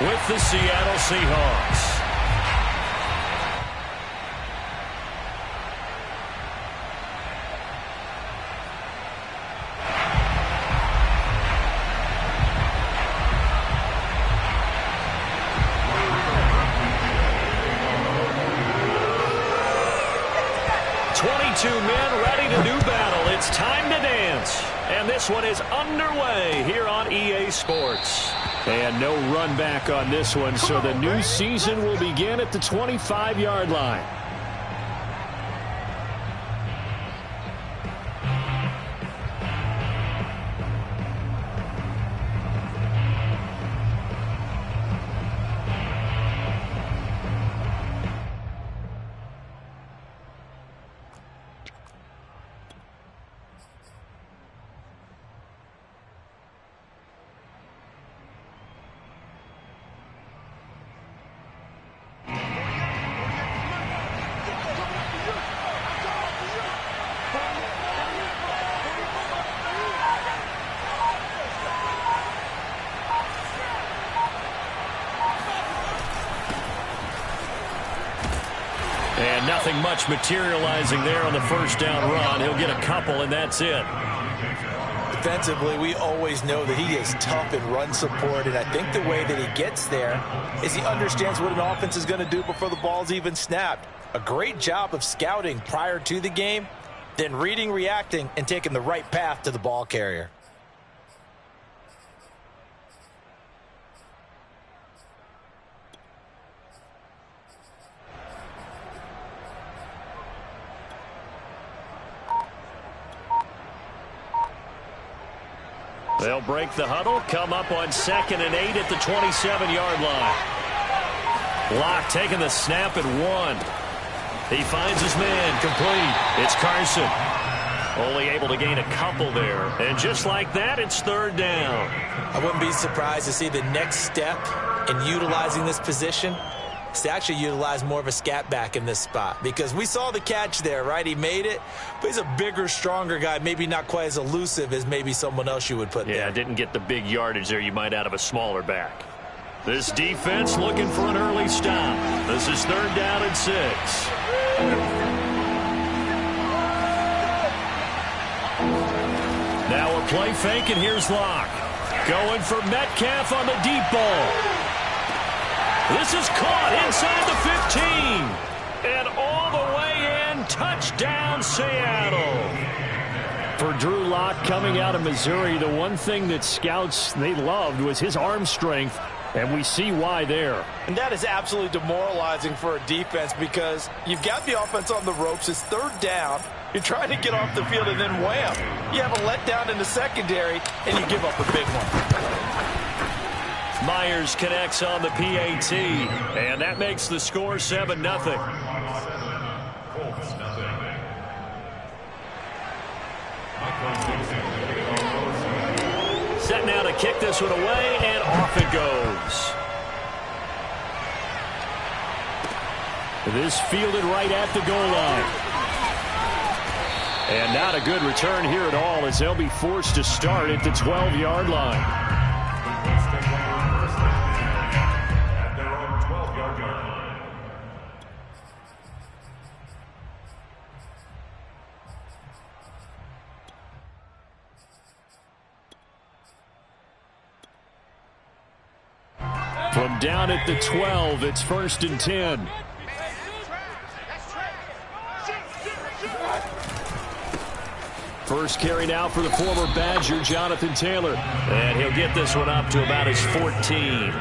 with the Seattle Seahawks. Men ready to do battle. It's time to dance. And this one is underway here on EA Sports. And no run back on this one, so the new season will begin at the 25-yard line. And nothing much materializing there on the first down run. He'll get a couple, and that's it. Defensively, we always know that he is tough in run support, and I think the way that he gets there is he understands what an offense is going to do before the ball's even snapped. A great job of scouting prior to the game, then reading, reacting, and taking the right path to the ball carrier. They'll break the huddle, come up on 2nd and 8 at the 27-yard line. Locke taking the snap at 1. He finds his man, complete. It's Carson. Only able to gain a couple there. And just like that, it's 3rd down. I wouldn't be surprised to see the next step in utilizing this position is to actually utilize more of a scat back in this spot. Because we saw the catch there, right? He made it, but he's a bigger, stronger guy, maybe not quite as elusive as maybe someone else you would put there. Yeah, didn't get the big yardage there you might out of a smaller back. This defense looking for an early stop. This is 3rd down and 6. Now a play fake, and here's Locke. Going for Metcalf on the deep ball. This is caught inside the 15. And all the way in, touchdown Seattle. For Drew Lock coming out of Missouri, the one thing that scouts they loved was his arm strength, and we see why there. And that is absolutely demoralizing for a defense because you've got the offense on the ropes. It's 3rd down. You're trying to get off the field, and then wham, you have a letdown in the secondary, and you give up a big one. Myers connects on the PAT, and that makes the score 7-0. Set now to kick this one away, and off it goes. This fielded right at the goal line. And not a good return here at all as they'll be forced to start at the 12-yard line. From down at the 12, it's 1st and 10. First carry now for the former Badger, Jonathan Taylor. And he'll get this one up to about his 14.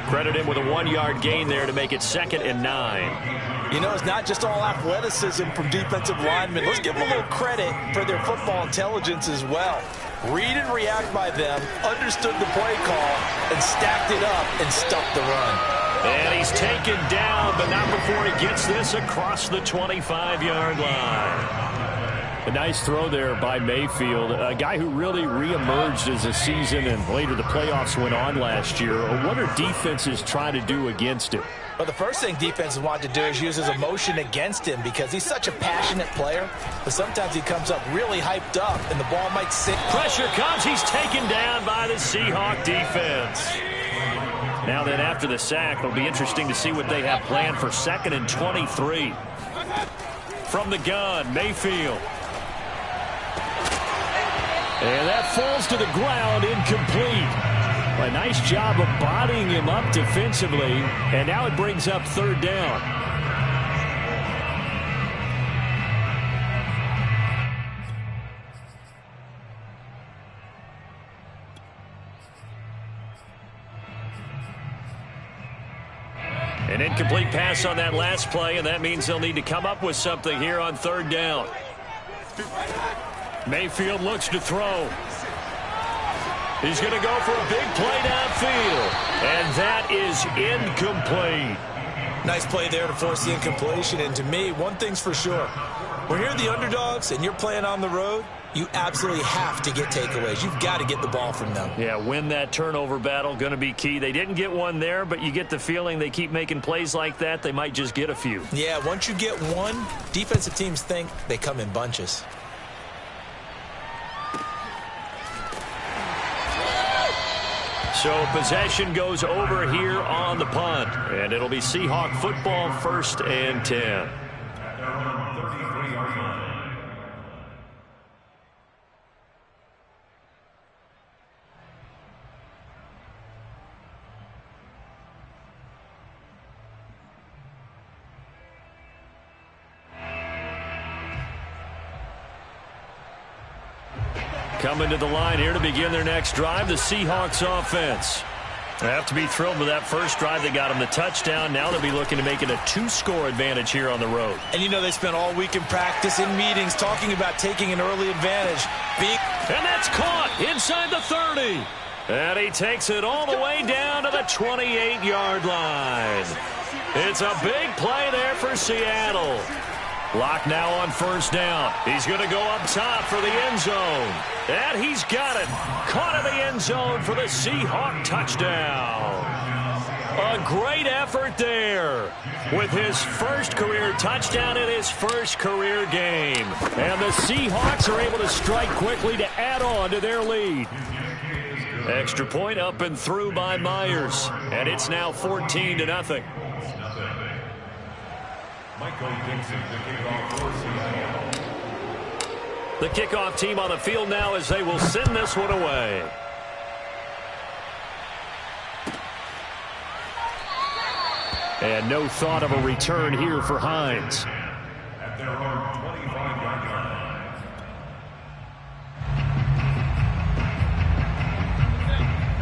Credit him with a 1-yard gain there to make it 2nd and 9. You know, it's not just all athleticism from defensive linemen. Let's give them a little credit for their football intelligence as well. Read and react by them, understood the play call, and stacked it up and stuffed the run. And he's taken down, but not before he gets this across the 25-yard line. A nice throw there by Mayfield, a guy who really reemerged as the season and later the playoffs went on last year. What are defenses trying to do against him? Well, the first thing defenses want to do is use his emotion against him because he's such a passionate player, but sometimes he comes up really hyped up and the ball might sit. Pressure comes. He's taken down by the Seahawk defense. Now then, after the sack, it'll be interesting to see what they have planned for 2nd and 23. From the gun, Mayfield. And that falls to the ground, incomplete. A nice job of bodying him up defensively, and now it brings up 3rd down. An incomplete pass on that last play, and that means they'll need to come up with something here on 3rd down. Mayfield looks to throw. He's going to go for a big play downfield, and that is incomplete. Nice play there to force the incompletion, and to me, one thing's for sure. When you're the underdogs and you're playing on the road, you absolutely have to get takeaways. You've got to get the ball from them. Yeah, win that turnover battle, going to be key. They didn't get one there, but you get the feeling they keep making plays like that, they might just get a few. Yeah, once you get one, defensive teams think they come in bunches. So possession goes over here on the punt, and it'll be Seahawk football, 1st and 10. Coming to the line here to begin their next drive, the Seahawks offense. They have to be thrilled with that first drive. They got them the touchdown. Now they'll be looking to make it a 2-score advantage here on the road. And you know they spent all week in practice, in meetings, talking about taking an early advantage. And that's caught inside the 30. And he takes it all the way down to the 28-yard line. It's a big play there for Seattle. Lock now on 1st down. He's going to go up top for the end zone. And he's got it. Caught in the end zone for the Seahawk touchdown. A great effort there with his first career touchdown in his first career game. And the Seahawks are able to strike quickly to add on to their lead. Extra point up and through by Myers. And it's now 14-0. The kickoff team on the field now as they will send this one away. And no thought of a return here for Hines.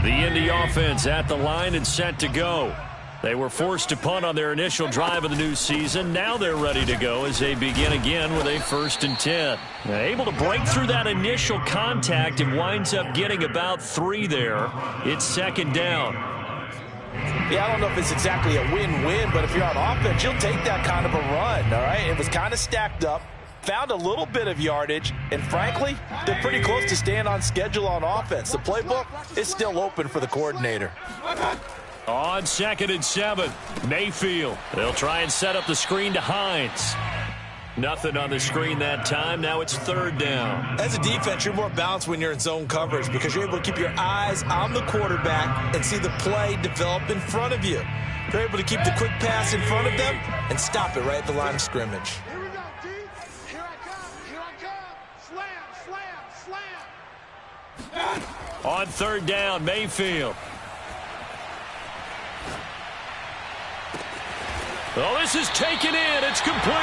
The Indy offense at the line and set to go. They were forced to punt on their initial drive of the new season. Now they're ready to go as they begin again with a 1st and 10. Now, able to break through that initial contact and winds up getting about 3 there. It's 2nd down. Yeah, I don't know if it's exactly a win-win, but if you're on offense, you'll take that kind of a run, all right? It was kind of stacked up, found a little bit of yardage, and frankly, they're pretty close to staying on schedule on offense. The playbook is still open for the coordinator. On 2nd and 7, Mayfield. They'll try and set up the screen to Hines. Nothing on the screen that time. Now it's 3rd down. As a defense, you're more balanced when you're in zone coverage because you're able to keep your eyes on the quarterback and see the play develop in front of you. You're able to keep the quick pass in front of them and stop it right at the line of scrimmage. Here we go, D. Here I come. Here I come. Slam, slam, slam. On 3rd down, Mayfield. Oh, this is taken in. It's complete.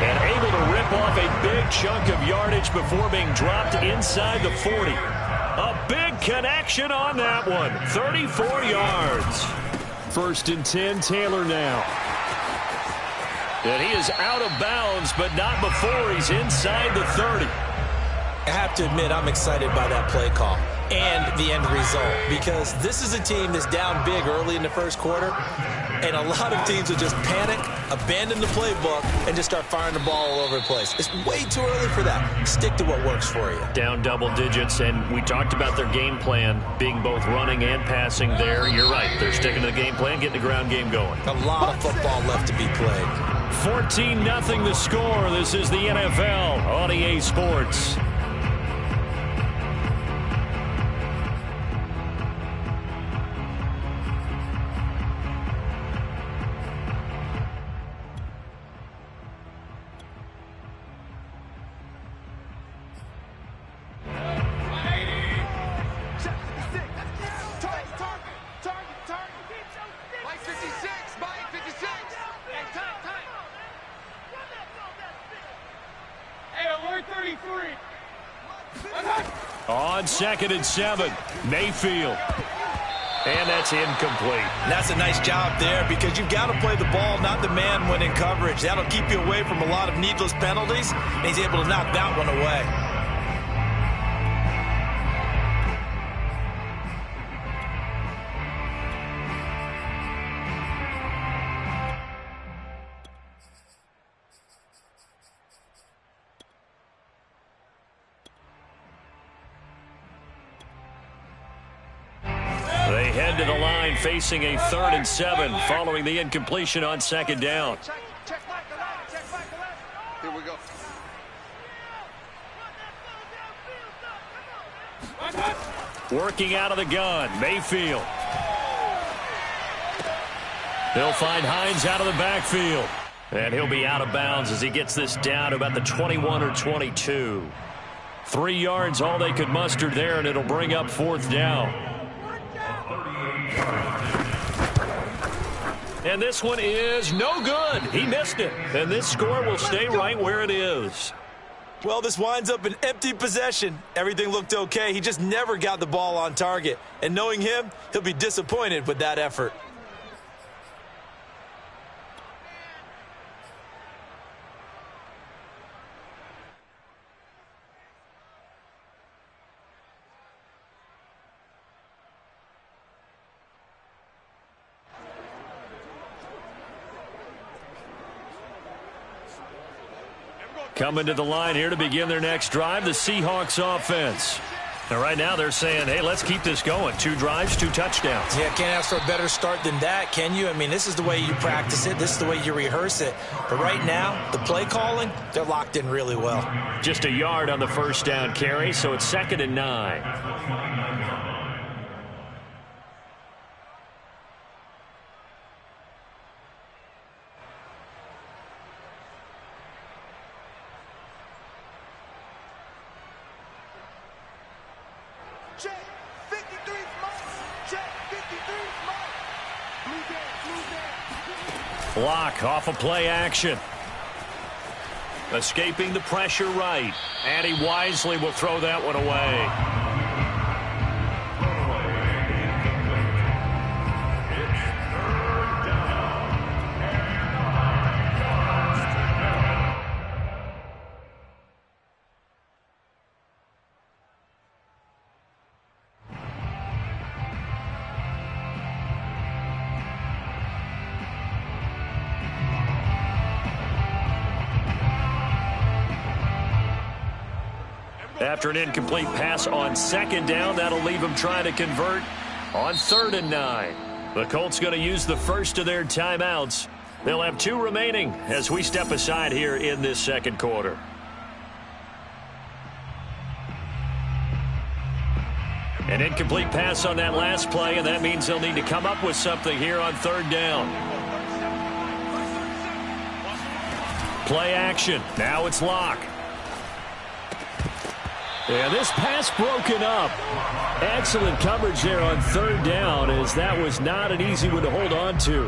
And able to rip off a big chunk of yardage before being dropped inside the 40. A big connection on that one. 34 yards. 1st and 10, Taylor now. And he is out of bounds, but not before he's inside the 30. I have to admit, I'm excited by that play call and the end result because this is a team that's down big early in the first quarter, and a lot of teams will just panic, abandon the playbook, and just start firing the ball all over the place. It's way too early for that. Stick to what works for you. Down double digits, and we talked about their game plan being both running and passing there. You're right. They're sticking to the game plan, getting the ground game going. A lot of football left to be played. 14-0 the score. This is the NFL on EA Sports. On 2nd and 7, Mayfield. And that's incomplete. And that's a nice job there because you've got to play the ball, not the man when in coverage. That'll keep you away from a lot of needless penalties, and he's able to knock that one away. They head to the line facing a 3rd and 7 following the incompletion on 2nd down. Here we go. Working out of the gun, Mayfield. They'll find Hines out of the backfield. And he'll be out of bounds as he gets this down to about the 21 or 22. 3 yards all they could muster there, and it'll bring up 4th down. And this one is no good. He missed it. And this score will stay right where it is. Well, this winds up an empty possession. Everything looked okay. He just never got the ball on target. And knowing him, he'll be disappointed with that effort. Coming to the line here to begin their next drive, the Seahawks offense. And right now they're saying, hey, let's keep this going. 2 drives, 2 touchdowns. Yeah, can't ask for a better start than that, can you? I mean, this is the way you practice it. This is the way you rehearse it. But right now, the play calling, they're locked in really well. Just a yard on the 1st down carry, so it's 2nd and 9. Check 53 smoke. Check 53 smoke. Blue Block off of play action. Escaping the pressure right. And he wisely will throw that one away. After an incomplete pass on 2nd down, that'll leave them trying to convert on 3rd and 9. The Colts going to use the first of their timeouts. They'll have 2 remaining as we step aside here in this 2nd quarter. An incomplete pass on that last play, and that means they'll need to come up with something here on 3rd down. Play action. Now it's Locke. Yeah, this pass broken up. Excellent coverage there on 3rd down, as that was not an easy one to hold on to.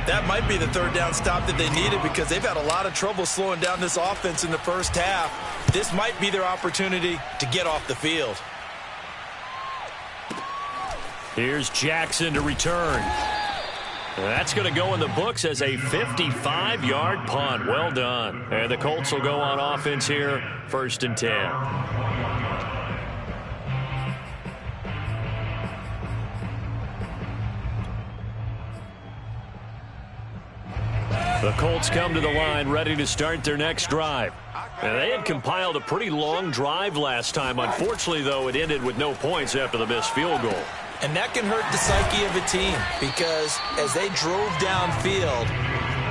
That might be the 3rd down stop that they needed because they've had a lot of trouble slowing down this offense in the first half. This might be their opportunity to get off the field. Here's Jackson to return. That's going to go in the books as a 55-yard punt. Well done. And the Colts will go on offense here, 1st and 10. The Colts come to the line ready to start their next drive. And they had compiled a pretty long drive last time. Unfortunately, though, it ended with no points after the missed field goal. And that can hurt the psyche of a team because as they drove downfield,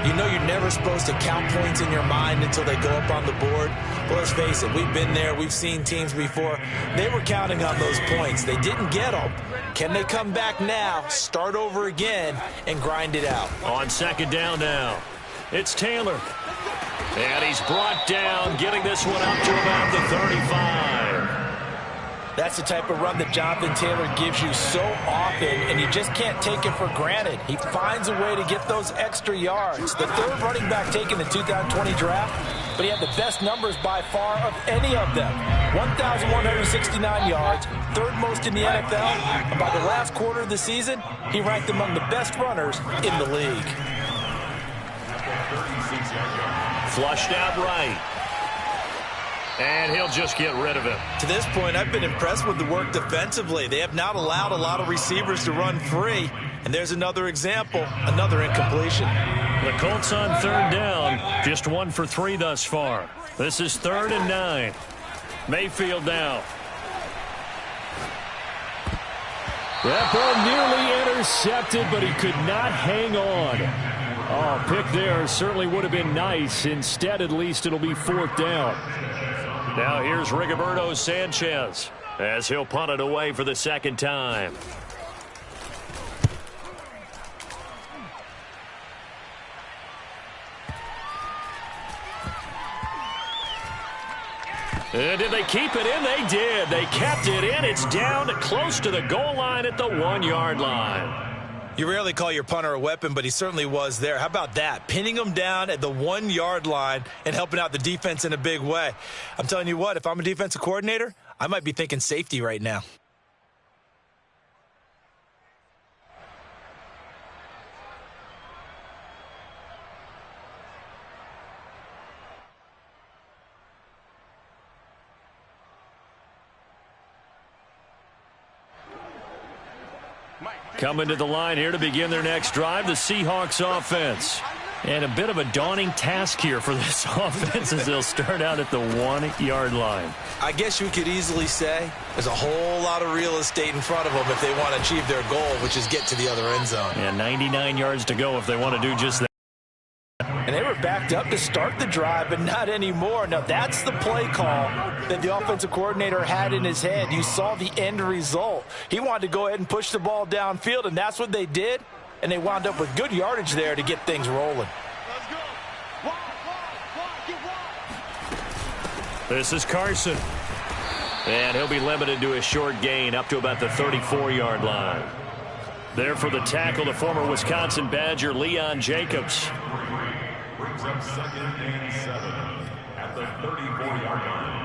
you know you're never supposed to count points in your mind until they go up on the board. But let's face it, we've been there. We've seen teams before. They were counting on those points. They didn't get them. Can they come back now, start over again, and grind it out? On 2nd down now, it's Taylor. And he's brought down, getting this one up to about the 35. That's the type of run that Jonathan Taylor gives you so often, and you just can't take it for granted. He finds a way to get those extra yards. The third running back taken in the 2020 draft, but he had the best numbers by far of any of them. 1,169 yards, third most in the NFL, and by the last quarter of the season, he ranked among the best runners in the league. Flushed out right. And he'll just get rid of it. To this point, I've been impressed with the work defensively. They have not allowed a lot of receivers to run free. And there's another example, another incompletion. The Colts on third down, just 1 for 3 thus far. This is 3rd and 9. Mayfield now. That ball nearly intercepted, but he could not hang on. Oh, pick there certainly would have been nice. Instead, at least it'll be 4th down. Now here's Rigoberto Sanchez as he'll punt it away for the second time. And did they keep it in? They did. They kept it in. It's down close to the goal line at the 1-yard line. You rarely call your punter a weapon, but he certainly was there. How about that? Pinning him down at the 1-yard line and helping out the defense in a big way. I'm telling you what, if I'm a defensive coordinator, I might be thinking safety right now. Coming to the line here to begin their next drive, the Seahawks offense. And a bit of a daunting task here for this offense as they'll start out at the 1-yard line. I guess you could easily say there's a whole lot of real estate in front of them if they want to achieve their goal, which is get to the other end zone. And 99 yards to go if they want to do just that. And they were backed up to start the drive, but not anymore. Now, that's the play call that the offensive coordinator had in his head. You saw the end result. He wanted to go ahead and push the ball downfield, and that's what they did. And they wound up with good yardage there to get things rolling. Let's go. Get wide. This is Carson. And he'll be limited to a short gain up to about the 34-yard line. There for the tackle, the former Wisconsin Badger, Leon Jacobs. Brings up 2nd and 7 at the 34-yard line.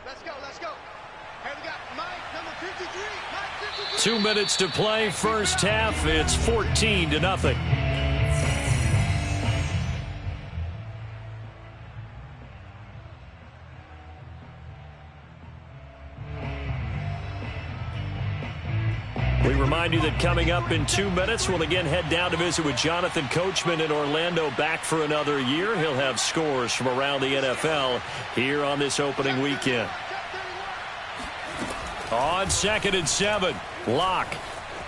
Let's go. Here we got Mike, number 53. Mike, 53. 2 minutes to play, first half. It's 14-0. We remind you that coming up in 2 minutes, we'll again head down to visit with Jonathan Coachman in Orlando, back for another year. He'll have scores from around the NFL here on this opening weekend. On 2nd and 7, Locke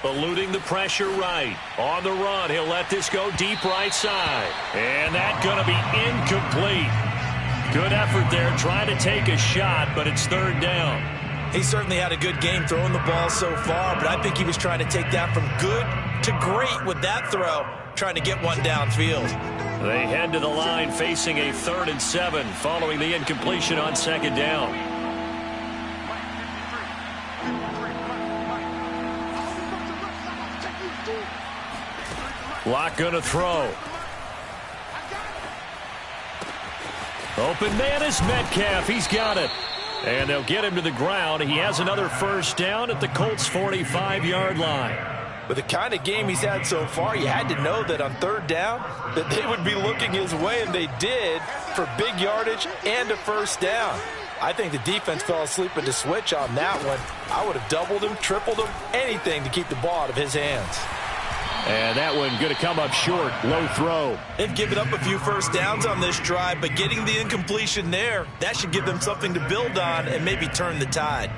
eluding the pressure right. On the run, he'll let this go deep right side. And that's going to be incomplete. Good effort there, trying to take a shot, but it's 3rd down. He certainly had a good game throwing the ball so far, but I think he was trying to take that from good to great with that throw, trying to get one downfield. They head to the line facing a 3rd and 7 following the incompletion on 2nd down. Locke going to throw. Open man is Metcalf. He's got it. And they'll get him to the ground. He has another first down at the Colts' 45-yard line. With the kind of game he's had so far, you had to know that on 3rd down that they would be looking his way, and they did, for big yardage and a first down. I think the defense fell asleep at the switch on that one. I would have doubled him, tripled him, anything to keep the ball out of his hands. And that one going to come up short. Low throw. They've given up a few first downs on this drive, but getting the incompletion there, that should give them something to build on and maybe turn the tide.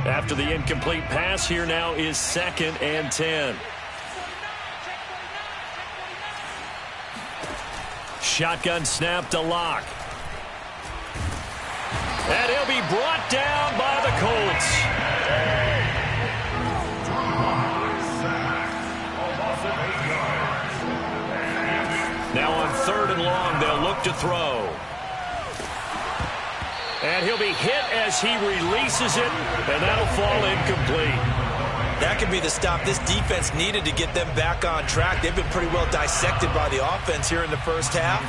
After the incomplete pass, here now is 2nd and 10. shotgun snap to Locke. And he'll be brought down by the Colts. Now on 3rd and long, they'll look to throw. And he'll be hit as he releases it, and that'll fall incomplete. That could be the stop this defense needed to get them back on track. They've been pretty well dissected by the offense here in the first half.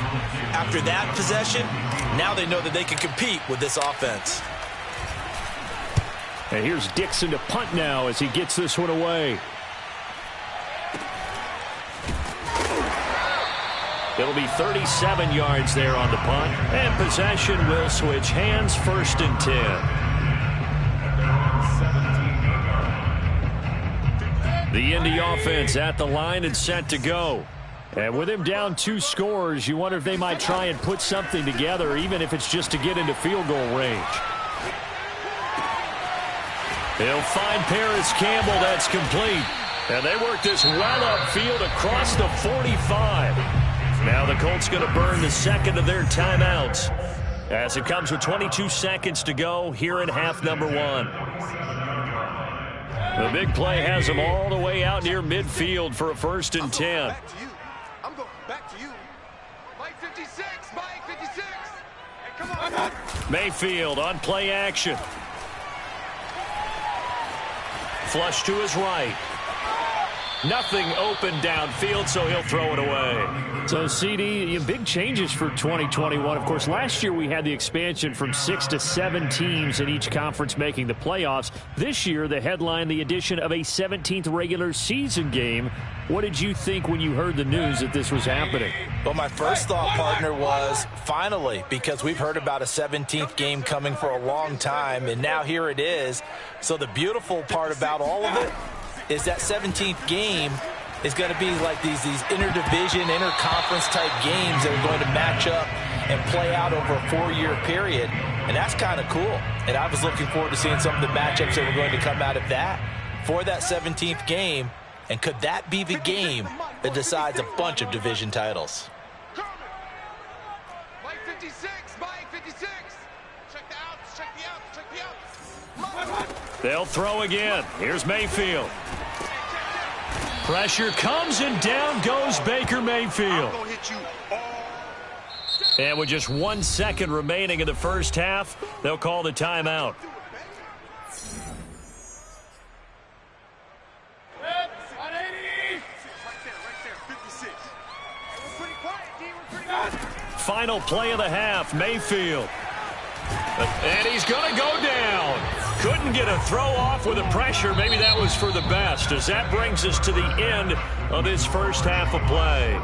After that possession, now they know that they can compete with this offense. And here's Dixon to punt now as he gets this one away. It'll be 37 yards there on the punt. And possession will switch hands, 1st and 10. The Indy offense at the line and set to go. And with him down 2 scores, you wonder if they might try and put something together, even if it's just to get into field goal range. He'll find Paris Campbell. That's complete. And they work this well upfield across the 45. Now the Colts going to burn the second of their timeouts as it comes with 22 seconds to go here in half number 1. The big play has them all the way out near midfield for a 1st and 10. I'm going back to you. Mike 56, Mike 56. Hey, come on. Mayfield on play action. Flush to his right. Nothing open downfield, so he'll throw it away. So, CD, big changes for 2021. Of course, last year we had the expansion from 6 to 7 teams in each conference making the playoffs. This year, the headline, the addition of a 17th regular season game. What did you think when you heard the news that this was happening? Well, my first thought, partner, was finally, because we've heard about a 17th game coming for a long time, and now here it is. So the beautiful part about all of it is that 17th game is going to be like these interdivision, interconference type games that are going to match up and play out over a 4-year period. And that's kind of cool. And I was looking forward to seeing some of the matchups that were going to come out of that for that 17th game. And could that be the game that decides a bunch of division titles? Mike 56, Mike 56. Check the outs, check the outs, check the outs. They'll throw again. Here's Mayfield. Pressure comes and down goes Baker Mayfield. And with just 1 second remaining in the first half, they'll call the timeout. Final play of the half, Mayfield. And he's going to go down. Couldn't get a throw off with the pressure. Maybe that was for the best, as that brings us to the end of this first half of play.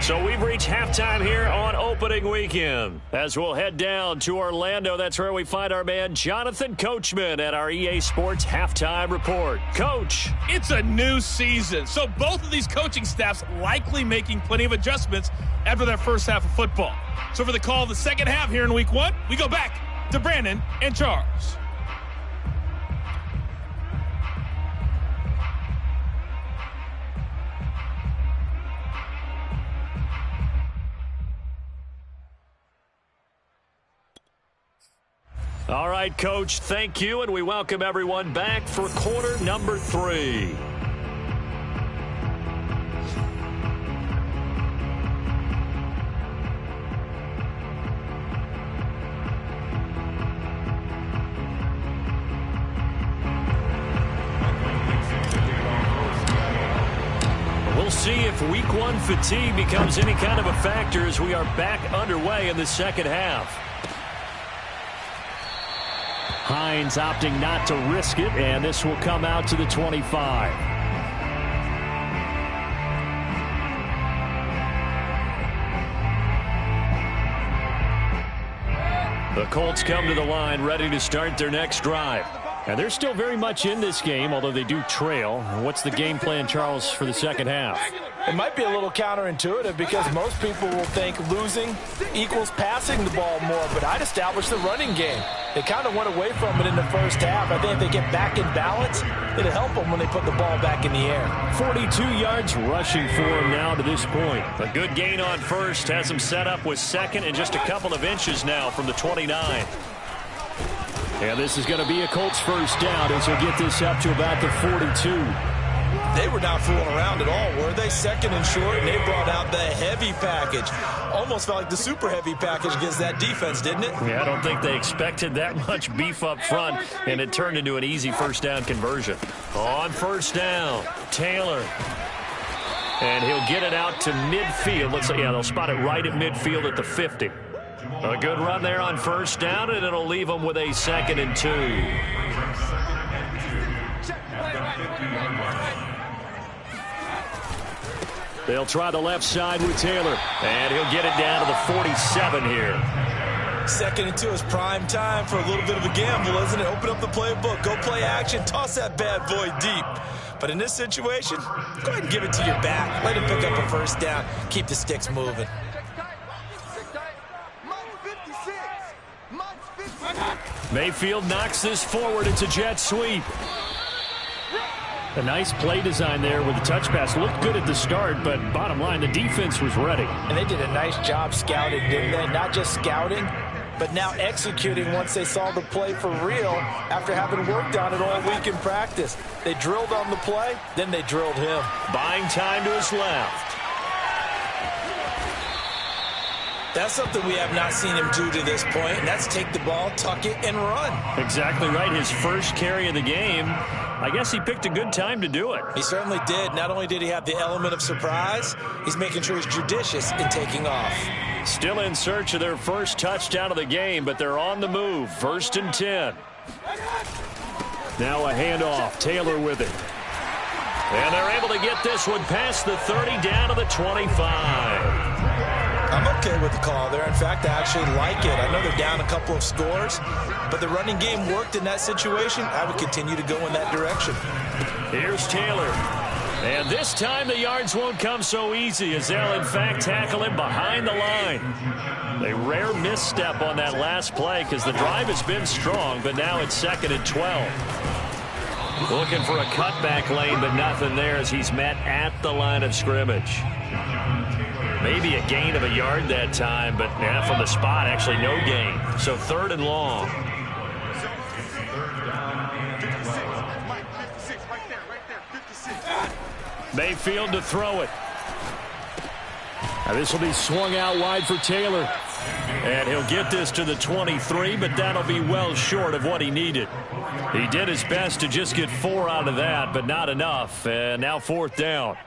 So we've reached halftime here on opening weekend. As we'll head down to Orlando, that's where we find our man Jonathan Coachman at our EA Sports Halftime Report. Coach. It's a new season, so both of these coaching staffs likely making plenty of adjustments after their first half of football. So for the call of the second half here in week 1, we go back to Brandon and Charles. All right, Coach, thank you, and we welcome everyone back for quarter number 3. We'll see if week 1 fatigue becomes any kind of a factor as we are back underway in the second half. Hines opting not to risk it, and this will come out to the 25. The Colts come to the line ready to start their next drive. And they're still very much in this game, although they do trail. What's the game plan, Charles, for the second half? It might be a little counterintuitive because most people will think losing equals passing the ball more, but I'd establish the running game. They kind of went away from it in the first half. I think if they get back in balance, it'll help them when they put the ball back in the air. 42 yards rushing for him now to this point. A good gain on first has him set up with second and just a couple of inches now from the 29. And this is going to be a Colts first down as he'll get this up to about the 42. They were not fooling around at all, were they? Second and short, and they brought out the heavy package. Almost felt like the super heavy package against that defense, didn't it? Yeah, I don't think they expected that much beef up front, and it turned into an easy first down conversion. On first down, Taylor. And he'll get it out to midfield. Let's say, yeah, they'll spot it right at midfield at the 50. A good run there on first down, and it'll leave them with a 2nd and 2. They'll try the left side with Taylor, and he'll get it down to the 47 here. 2nd and 2 is prime time for a little bit of a gamble, isn't it? Open up the playbook, go play action, toss that bad boy deep. But in this situation, go ahead and give it to your back. Let him pick up a first down. Keep the sticks moving. Mayfield knocks this forward. It's a jet sweep. A nice play design there with the touch pass. Looked good at the start, but bottom line, the defense was ready. And they did a nice job scouting, didn't they? Not just scouting, but now executing once they saw the play for real after having worked on it all week in practice. They drilled on the play, then they drilled him. Buying time to his left. That's something we have not seen him do to this point, and that's take the ball, tuck it, and run. Exactly right. His first carry of the game. I guess he picked a good time to do it. He certainly did. Not only did he have the element of surprise, he's making sure he's judicious in taking off. Still in search of their first touchdown of the game, but they're on the move. 1st and 10. Now a handoff. Taylor with it. And they're able to get this one past the 30 down to the 25. I'm okay with the call there. In fact, I actually like it. I know they're down a couple of scores, but the running game worked in that situation. I would continue to go in that direction. Here's Taylor. And this time the yards won't come so easy as they'll, in fact, tackle him behind the line. A rare misstep on that last play because the drive has been strong, but now it's 2nd and 12. Looking for a cutback lane, but nothing there as he's met at the line of scrimmage. Maybe a gain of a yard that time, but yeah, from the spot, actually no gain. So 3rd and long. Mayfield to throw it. Now this will be swung out wide for Taylor. And he'll get this to the 23, but that'll be well short of what he needed. He did his best to just get 4 out of that, but not enough. And now 4th down.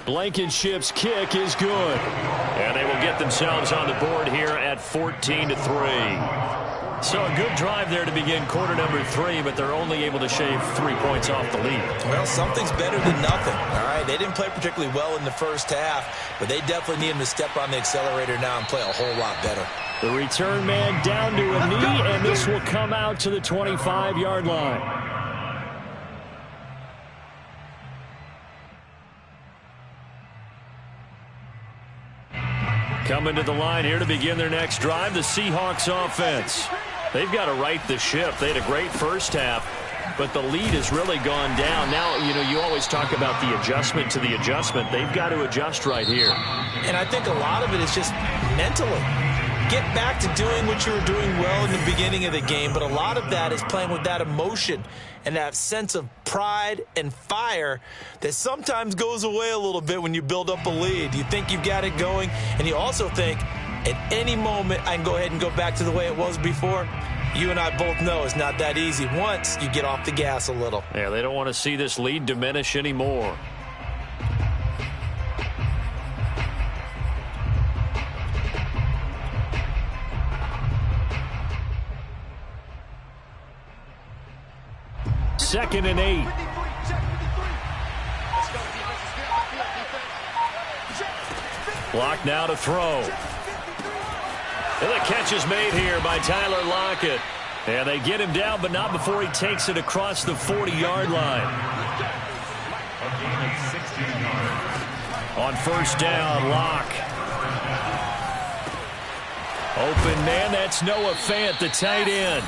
Blankenship's kick is good. And they will get themselves on the board here at 14-3. So a good drive there to begin quarter number 3, but they're only able to shave 3 points off the lead. Well, something's better than nothing. All right, they didn't play particularly well in the first half, but they definitely need him to step on the accelerator now and play a whole lot better. The return man down to a knee, and this will come out to the 25-yard line. Coming to the line here to begin their next drive, the Seahawks offense. They've got to right the ship. They had a great first half, but the lead has really gone down. Now, you know, you always talk about the adjustment to the adjustment. They've got to adjust right here. And I think a lot of it is just mentally. Get back to doing what you were doing well in the beginning of the game, but a lot of that is playing with that emotion and that sense of pride and fire that sometimes goes away a little bit when you build up a lead. You think you've got it going, and you also think at any moment I can go ahead and go back to the way it was before. You and I both know it's not that easy once you get off the gas a little. Yeah, they don't want to see this lead diminish anymore. Second and 8. Block now to throw. And the catch is made here by Tyler Lockett. And they get him down, but not before he takes it across the 40-yard line. of 16 yards. On first down, Locke. Open man, that's Noah Fant, the tight end.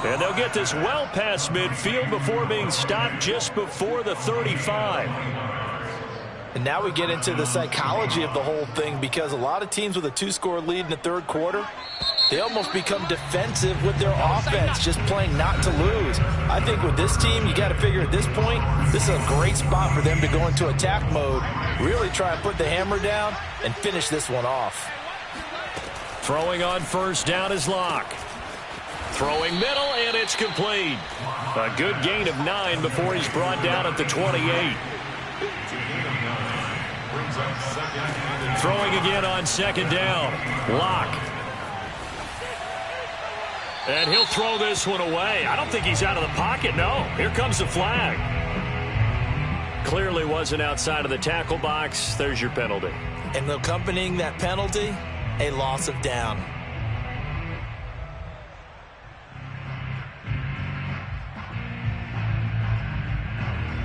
And they'll get this well past midfield before being stopped just before the 35. And now we get into the psychology of the whole thing, because a lot of teams with a 2-score lead in the third quarter, they almost become defensive with their offense, just playing not to lose. I think with this team, you got to figure at this point, this is a great spot for them to go into attack mode, really try and put the hammer down and finish this one off. Throwing on first down is Locke. Throwing middle, and it's complete. A good gain of 9 before he's brought down at the 28. Throwing again on second down. Locke. And he'll throw this one away. I don't think he's out of the pocket, no. Here comes the flag. Clearly wasn't outside of the tackle box. There's your penalty. And accompanying that penalty, a loss of down.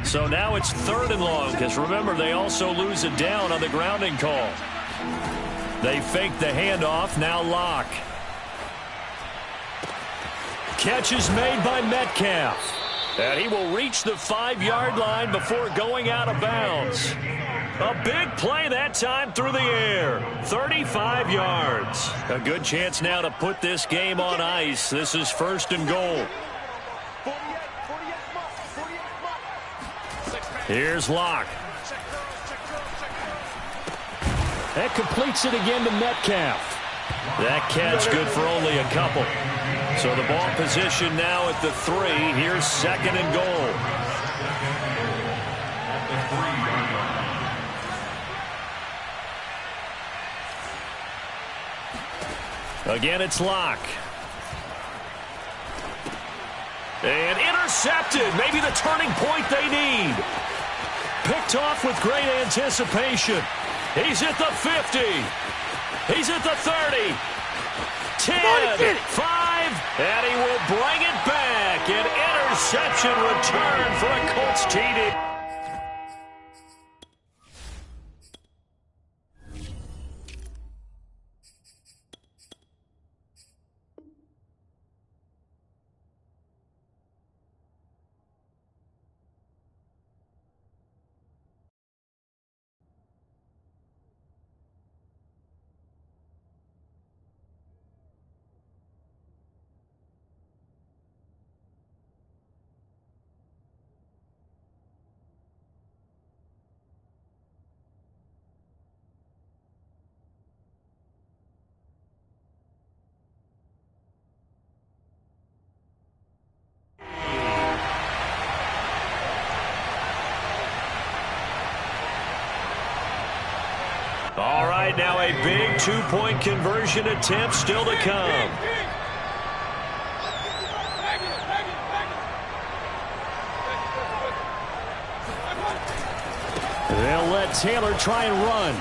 So now it's 3rd and long, because remember, they also lose a down on the grounding call. They fake the handoff, now Locke. Catch is made by Metcalf. And he will reach the 5-yard line before going out of bounds. A big play that time through the air. 35 yards. A good chance now to put this game on ice. This is 1st and goal. Here's Locke. That completes it again to Metcalf. That catch good for only a couple. So the ball position now at the 3. Here's 2nd and goal. Again, it's Locke. And intercepted. Maybe the turning point they need. Picked off with great anticipation. He's at the 50. He's at the 30. 10, 5, and he will bring it back. An interception return for a Colts TD. All right, now a big 2-point conversion attempt still to come. They'll let Taylor try and run.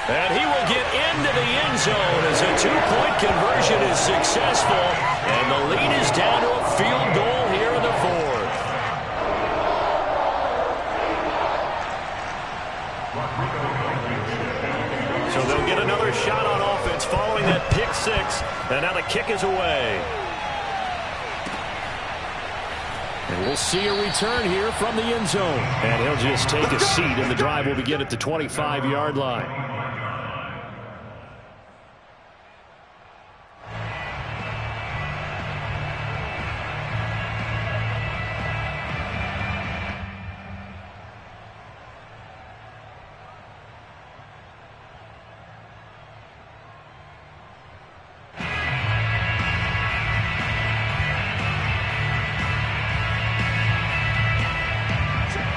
And he will get into the end zone as a 2-point conversion is successful. And the lead is down to a field goal here in the 4th. So they'll get another shot on offense following that pick 6. And now the kick is away. And we'll see a return here from the end zone. And he'll just take a seat, and the drive will begin at the 25-yard line.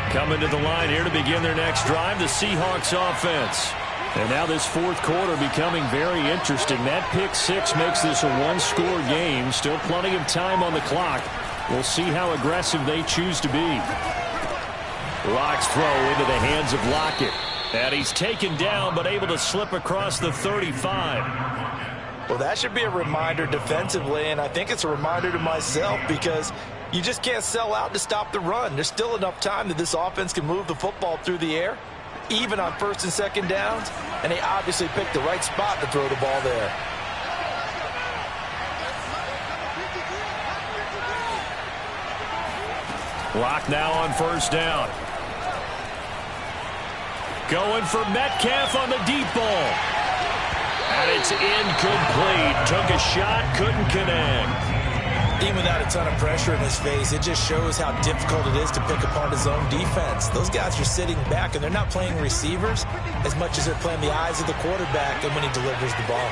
Coming to the line here to begin their next drive, the Seahawks offense. And now this 4th quarter becoming very interesting. That pick 6 makes this a 1-score game. Still plenty of time on the clock. We'll see how aggressive they choose to be. Locke's throw into the hands of Lockett. And he's taken down but able to slip across the 35. Well, that should be a reminder defensively, and I think it's a reminder to myself, because You just can't sell out to stop the run. There's still enough time that this offense can move the football through the air, even on first and second downs, and they obviously picked the right spot to throw the ball there. Lock now on first down. Going for Metcalf on the deep ball. And it's incomplete. Took a shot, couldn't connect. Even without a ton of pressure in his face, it just shows how difficult it is to pick apart his own defense. Those guys are sitting back, and they're not playing receivers as much as they're playing the eyes of the quarterback and when he delivers the ball.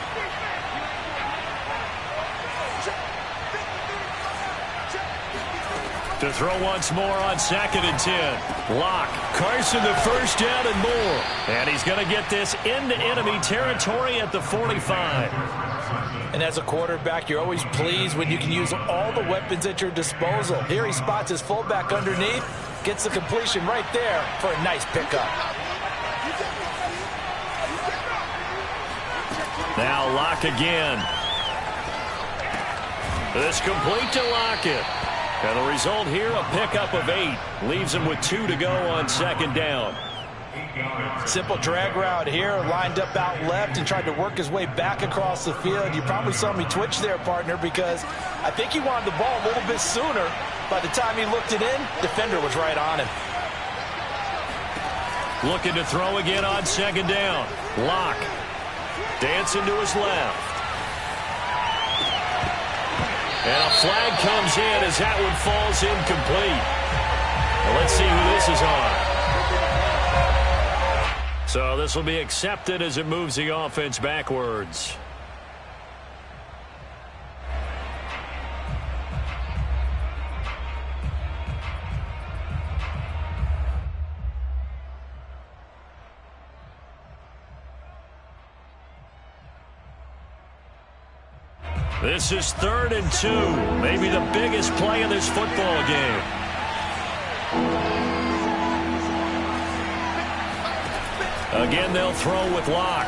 To throw once more on 2nd and 10. Lock. Carson the first down and more. And he's going to get this into enemy territory at the 45. And as a quarterback, you're always pleased when you can use all the weapons at your disposal. Here he spots his fullback underneath, gets the completion right there for a nice pickup. Now Lock again. This complete to Lockett. And the result here, a pickup of 8. Leaves him with 2 to go on 2nd down. Simple drag route here, lined up out left and tried to work his way back across the field. You probably saw me twitch there, partner, because I think he wanted the ball a little bit sooner. By the time he looked it in, defender was right on him. Looking to throw again on 2nd down. Lock. Dancing to his left. And a flag comes in as that one falls incomplete. Well, let's see who this is on. So this will be accepted as it moves the offense backwards. This is 3rd and 2. Maybe the biggest play of this football game. Again, they'll throw with Lock.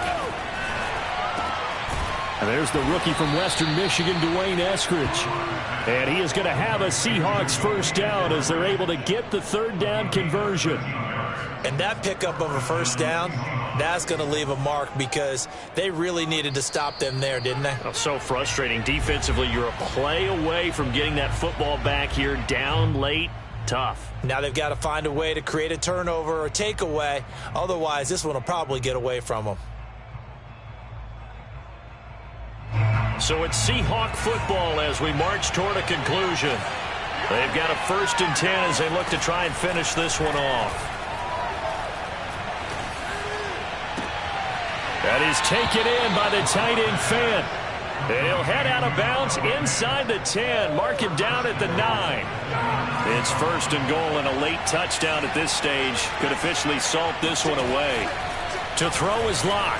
And there's the rookie from Western Michigan, Dwayne Eskridge. And he is going to have a Seahawks first down as they're able to get the 3rd down conversion. And that pickup of a first down, that's going to leave a mark because they really needed to stop them there, didn't they? Oh, so frustrating. Defensively, you're a play away from getting that football back here down late. Tough. Now they've got to find a way to create a turnover or takeaway. Otherwise, this one will probably get away from them. So it's Seahawk football as we march toward a conclusion. They've got a 1st and 10 as they look to try and finish this one off. That is taken in by the tight end Fant. And he'll head out of bounds inside the 10. Mark him down at the 9. It's 1st and goal and a late touchdown at this stage. Could officially salt this one away. To throw is Lock.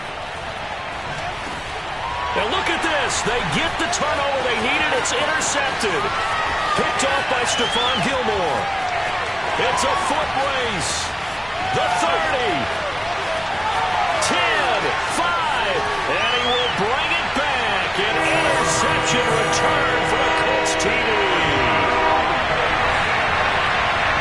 And look at this. They get the turnover they needed. It's intercepted. Picked off by Stephon Gilmore. It's a foot race. The 30. 10, 5, and he will bring it back. An interception return for the Colts TD.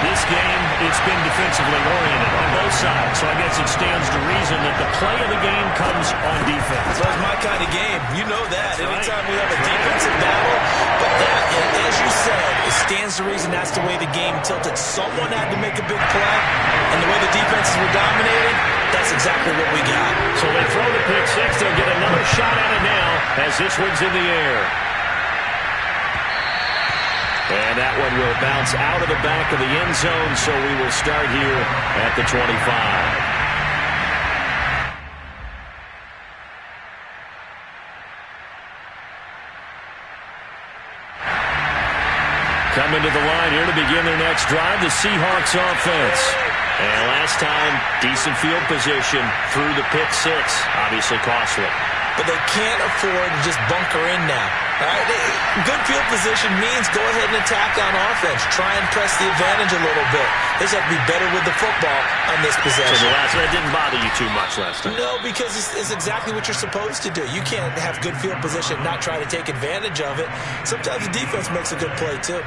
This game, it's been defensively oriented on both sides, so I guess it stands to reason that the play of the game comes on defense. That's my kind of game. You know that. That's Anytime right. we have a defensive battle, but that, as you said, it stands to reason that's the way the game tilted. Someone had to make a big play, and the way the defenses were dominating, that's exactly what we got. So they throw the pick 6. They'll get another shot at it now as this one's in the air. And that one will bounce out of the back of the end zone, so we will start here at the 25. Coming to the line here to begin their next drive, the Seahawks offense. And last time, decent field position through the pick 6. Obviously costly. But they can't afford to just bunker in now. All right? Good field position means go ahead and attack on offense. Try and press the advantage a little bit. They just have to be better with the football on this possession. So that didn't bother you too much last time? No, because it's exactly what you're supposed to do. You can't have good field position and not try to take advantage of it. Sometimes the defense makes a good play, too.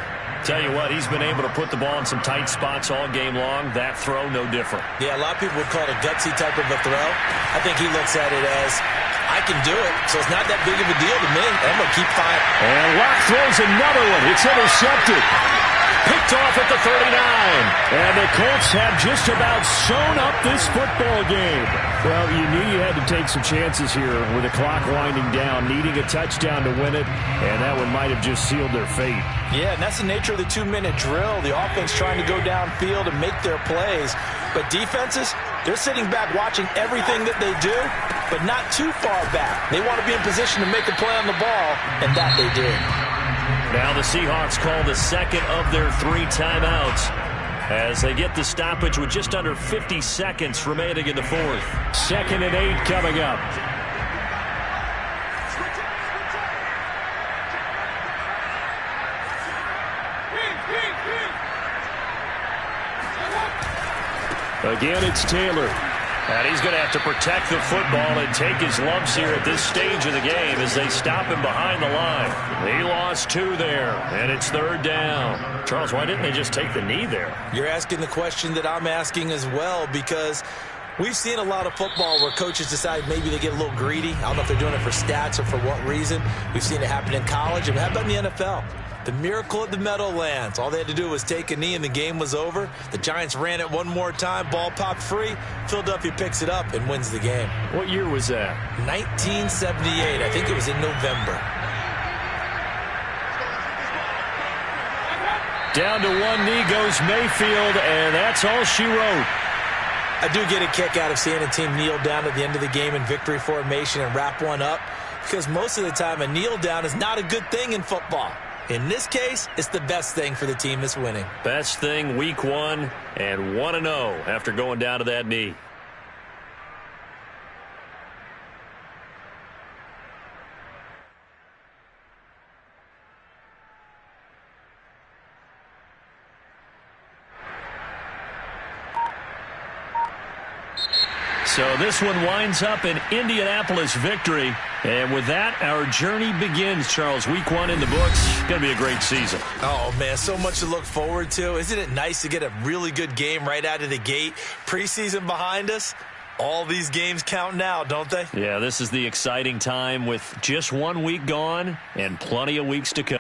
Tell you what, he's been able to put the ball in some tight spots all game long. That throw, no different. Yeah, a lot of people would call it a gutsy type of a throw. I think he looks at it as, I can do it, so it's not that big of a deal to me. I'm going to keep firing. And Locke throws another one. It's intercepted. Picked off at the 39. And the Colts have just about sewn up this football game. Well, you knew you had to take some chances here with the clock winding down, needing a touchdown to win it, and that one might have just sealed their fate. Yeah, and that's the nature of the 2-minute drill. The offense trying to go downfield and make their plays. But defenses, they're sitting back watching everything that they do, but not too far back. They want to be in position to make a play on the ball, and that they did. Now the Seahawks call the second of their 3 timeouts as they get the stoppage with just under 50 seconds remaining in the fourth. 2nd and 8 coming up. Again, it's Taylor. And he's going to have to protect the football and take his lumps here at this stage of the game as they stop him behind the line. He lost 2 there, and it's 3rd down. Charles, why didn't they just take the knee there? You're asking the question that I'm asking as well, because we've seen a lot of football where coaches decide maybe they get a little greedy. I don't know if they're doing it for stats or for what reason. We've seen it happen in college. And how about in the NFL? The miracle at the Meadowlands. All they had to do was take a knee and the game was over. The Giants ran it one more time. Ball popped free. Philadelphia picks it up and wins the game. What year was that? 1978. I think it was in November. Down to 1 knee goes Mayfield, and that's all she wrote. I do get a kick out of seeing a team kneel down at the end of the game in victory formation and wrap one up, because most of the time a kneel down is not a good thing in football. In this case, it's the best thing for the team that's winning. Best thing week 1 and 1-0 after going down to that knee. So this one winds up an Indianapolis victory. And with that, our journey begins, Charles. Week 1 in the books. Going to be a great season. Oh, man, so much to look forward to. Isn't it nice to get a really good game right out of the gate? Preseason behind us. All these games count now, don't they? Yeah, this is the exciting time with just 1 week gone and plenty of weeks to come.